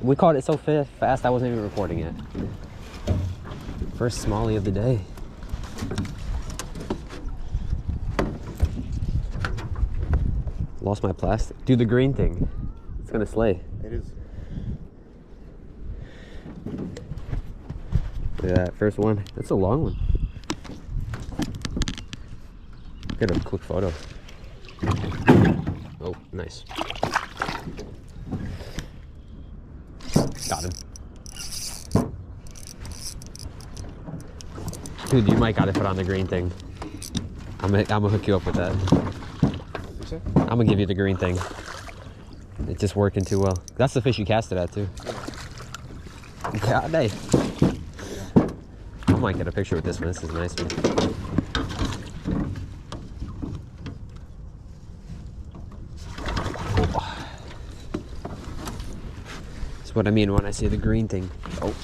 We caught it so fast I wasn't even recording it. First smallie of the day. Lost my plastic. Do the green thing. It's gonna slay. It is. Look at that first one. That's a long one. Get a quick photo. Oh, nice. Got him. Dude, you might gotta put on the green thing. I'm gonna hook you up with that. I'm gonna give you the green thing. It's just working too well. That's the fish you cast it at too. God dang. I might get a picture with this one. This is a nice one. That's what I mean when I say the green thing. Oh.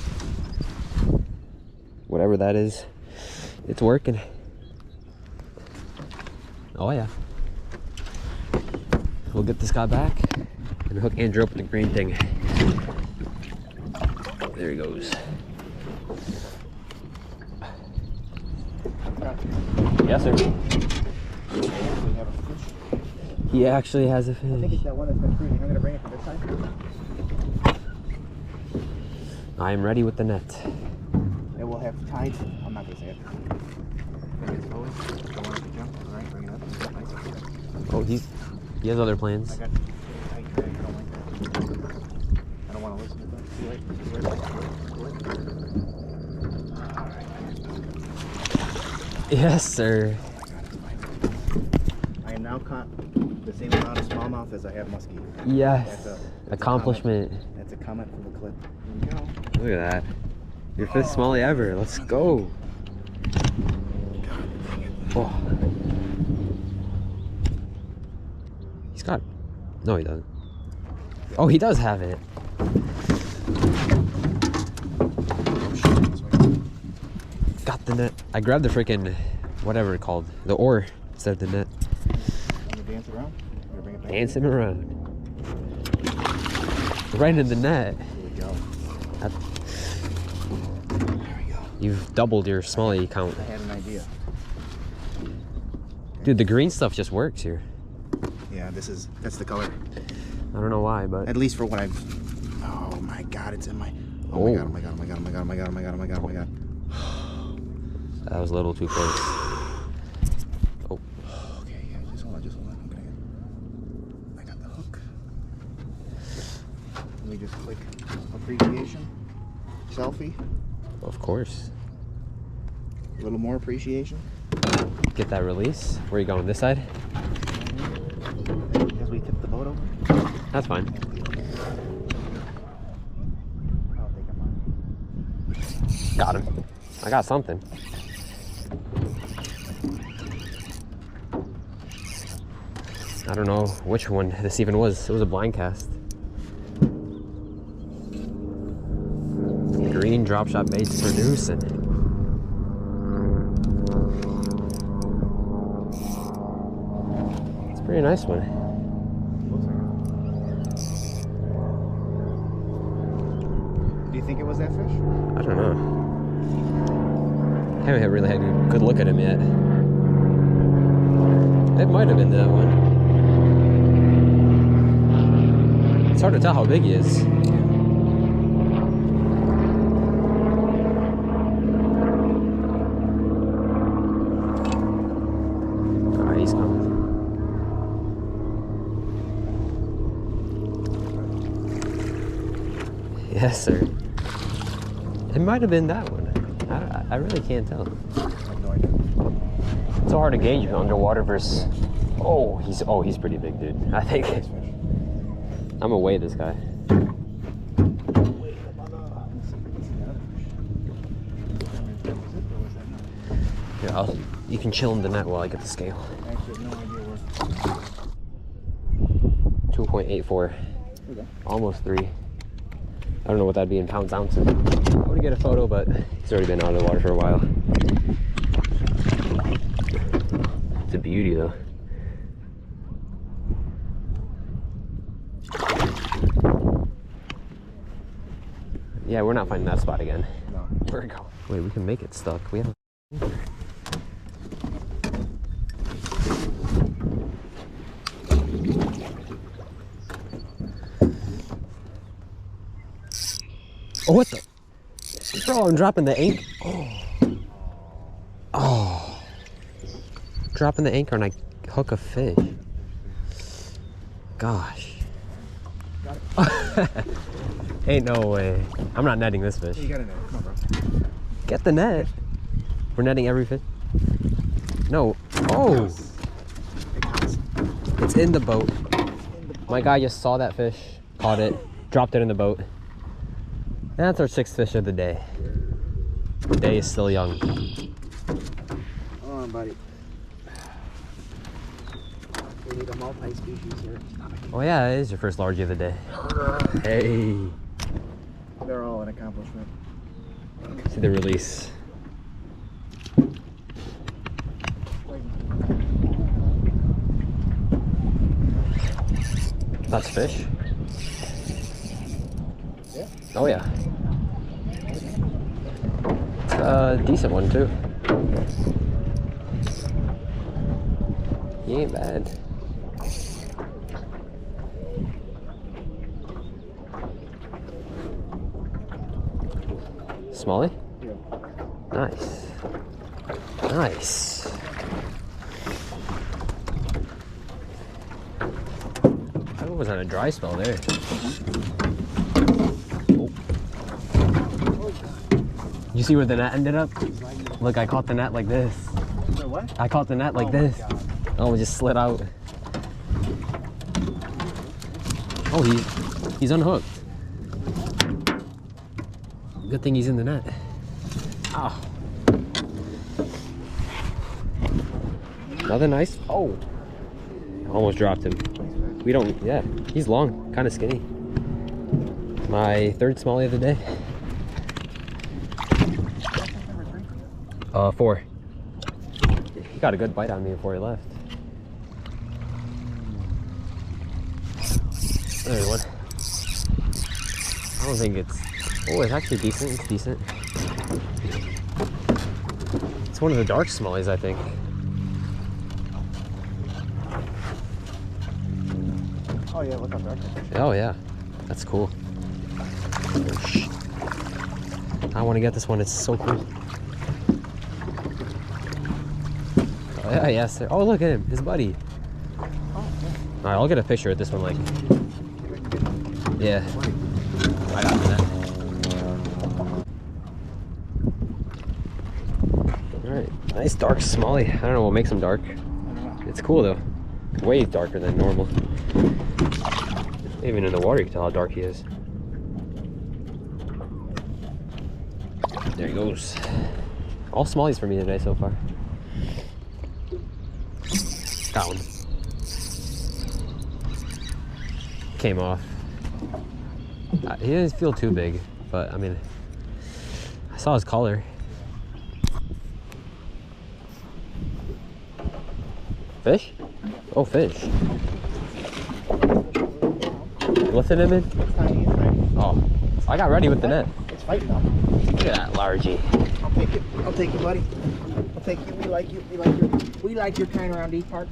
Whatever that is, it's working. Oh yeah. We'll get this guy back and hook Andrew up with the green thing. There he goes. Yes, sir. He actually has a fish. I think it's that one that's been fruiting. I'm going to bring it to this side. I am ready with the net. It will have tides. I'm not going to say it. Bring it forward. Don't want it to jump. All right, bring it up. Nice. Oh, he has other plans. I got tight drag. I don't like that. I don't want to listen to that. Too late. All right. Yes, sir. I am now caught the same amount of smallmouth as I have muskie. Yes. That's Accomplishment. That's a comment from the clip. Here we go. Look at that. Your fifth smallie ever. Let's go. Oh. He's got... No, he doesn't. Oh, he does have it. Got the net. I grabbed the freaking... whatever it's called. The oar instead of the net. Want to dance around? Bring it back. Dance him around. Right in the net. Here we go. That, There we go. you've doubled your smallie count. I had an idea. Dude, the green stuff just works here. Yeah, that's the color. I don't know why, but... At least for what I've... Oh my god, it's in my... Oh my god, oh my god, oh my god, oh my god, oh my god, oh my god, oh my god, oh my god. That was a little too close. Oh. Okay, yeah, just hold on, I'm gonna get... I got the hook. Let me just click appreciation. Selfie. Of course. A little more appreciation. Get that release. Where are you going? This side? As we tip the boat over. That's fine. I'll take him on. Got him. I got something. I don't know which one this even was. It was a blind cast. Green drop shot bait's producing. It's a pretty nice one. Do you think it was that fish? I don't know. Haven't really had a good look at him yet. It might have been that one. It's hard to tell how big he is. Alright, he's coming. Yes, sir. It might have been that one. I really can't tell. I have no idea. It's so hard to gauge underwater versus... Oh, he's pretty big, dude. I think... Nice fish. I'm gonna weigh this guy. Yeah, you can chill in the net while I get the scale. I actually have no idea where. 2.84. Okay. Almost 3. I don't know what that'd be in pounds, ounces. I would get a photo, but he's already been out of the water for a while. It's a beauty, though. Yeah, we're not finding that spot again. No. Where'd it go? Wait, we can make it stuck. We have a... Oh, what the? Bro, I'm dropping the anchor. Oh. Dropping the anchor and I hook a fish. Gosh. Ain't no way. I'm not netting this fish. You got a net. Come on, bro. Get the net. We're netting every fish. No. Oh. It's in the boat. My guy just saw that fish, caught it, dropped it in the boat. That's our 6th fish of the day. The day is still young. Hold on, buddy. We need a multi-species here. Oh yeah, it is your first largie of the day. Hey. They're all an accomplishment. See the release. That's fish? Yeah. Oh yeah. It's a decent one too. He ain't bad. Smallie? Yeah. Nice. Nice. I was on a dry spell there. Oh. You see where the net ended up? Look, I caught the net like this. Wait, what? I caught the net like Oh this. my God. Oh, it just slid out. Oh, he's unhooked. Good thing he's in the net. Oh. Another nice. Oh. Almost dropped him. We don't. Yeah, he's long, kind of skinny. My 3rd smallie of the day. 4. He got a good bite on me before he left. Another one. I don't think it's... Oh, it's actually decent. It's decent. It's one of the dark smallies, I think. Oh yeah, look how dark that fish is. Oh yeah, that's cool. Oh, shit. I want to get this one. It's so cool. Oh, yeah, yes. Sir. Oh, look at him, his buddy. Oh, yeah. All right, I'll get a picture of this one. Like, yeah. Right after that. All right, nice dark smallie. I don't know what makes them dark. I don't know. It's cool though. Way darker than normal. Even in the water, you can tell how dark he is. There he goes. All smallies for me today so far. That one. Came off. He didn't feel too big, but I mean, I saw his color. Fish? Oh, fish. Lifting him in? It's tiny, it's tiny. Oh, I got ready with the net. It's fighting up. Look at that largie. I'll take it. I'll take you, buddy. I'll take you. We like you. We like your kind around East Park.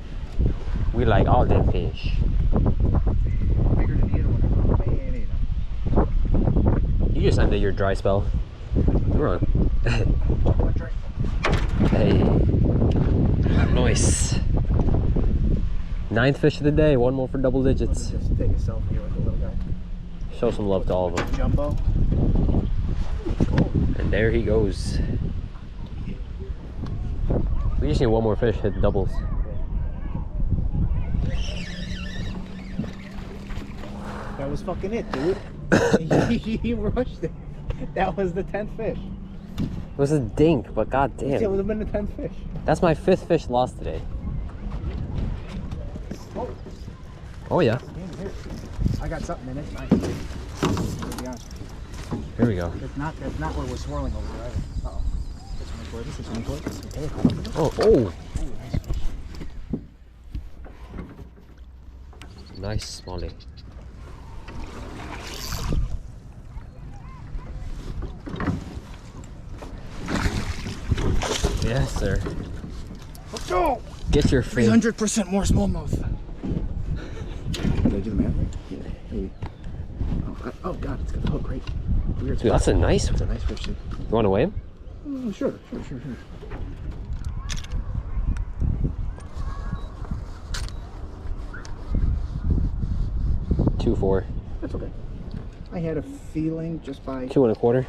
We like all them fish. Bigger than the other one. You just ended your dry spell. You're on. Hey. Nice. 9th fish of the day. One more for double digits. Just take a selfie here with the little guy. Show some love to all of them. Jumbo. And there he goes. We just need one more fish, hit doubles. That was fucking it, dude. He rushed it. That was the 10th fish. It was a dink, but god It damn. would have been the 10th fish. That's my 5th fish lost today. Oh, Oh yeah. here. I got something in it. Nice. To be honest. Here we go. That's not where we're swirling over there either. Uh-oh. This is Nicholas. Oh, oh. Ooh, nice fish. Nice smallie. Yes, sir. Let's go. Get your fish. 300% more smallmouth. Did I do the math right? Yeah. Maybe. Oh God, it's got the hook right. Weird. Dude, that's a nice That's a one. nice fish too. You want to weigh him? Oh, sure. 2.4. That's okay. I had a feeling just by 2 1/4.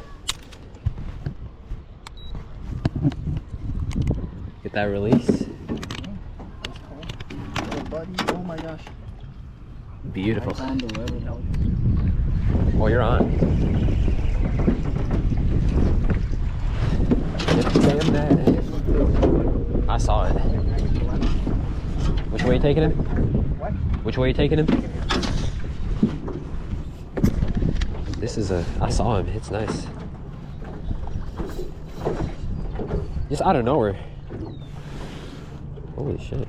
Get that release. Nice call. Oh, buddy. Oh my gosh. Beautiful. I found the leather. Well, you're on. Damn that. I saw it. Which way are you taking him? What? Which way are you taking him? This is a, I saw him, it's nice. Just out of nowhere. Holy shit.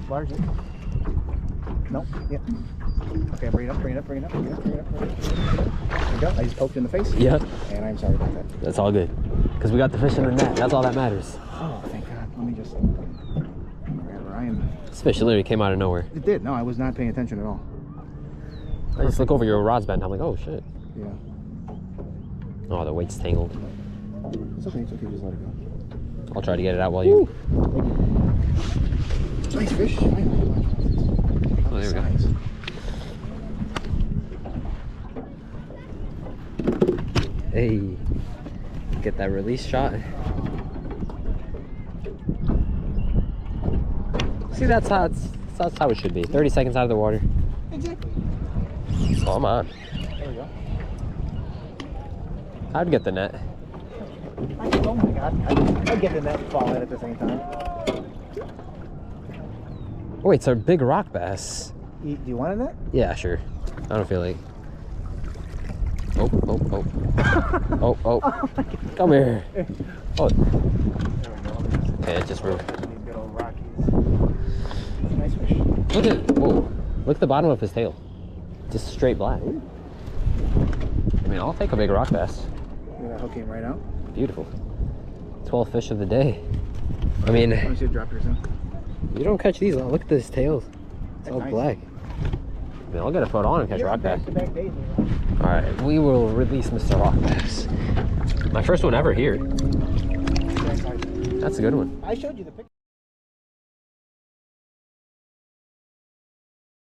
Large. No. Yep. Okay, bring it up. There you go. I just poked you in the face. Yep, And I'm sorry about that. that's all good. Because we got the fish in the net, that's all that matters. Oh, thank God. Let me just grab Ryan. This fish literally came out of nowhere. It did. No, I was not paying attention at all. I just look over your rod's bent, I'm like, oh shit. Yeah. Oh, the weight's tangled. It's okay. Just let it go. I'll try to get it out while you... Nice fish. Oh, there we go. Hey, get that release shot. See, that's how it should be. 30 seconds out of the water. Exactly. Oh, I'm on. There we go. I'd get the net. Oh my God. I'd get the net and fall in at the same time. Oh, wait, it's a big rock bass. Do you want a net? Yeah, sure. I don't feel like. Oh. Oh. Come here. Oh. There we go. Okay, it just ruined. These good old Rockies. Nice fish. Look at, whoa. Look at the bottom of his tail. Just straight black. I mean, I'll take a big rock bass. Look at that hook came right out. Beautiful. 12 fish of the day. I mean, Let me see it drop yours in. you don't catch these. Look at this tail. It's all Nice. black. I mean, I'll get a photo on and catch rock bass. Back-to-back days, All right, we will release Mr. Rock Bass. My first one ever here. That's a good one. I showed you the picture.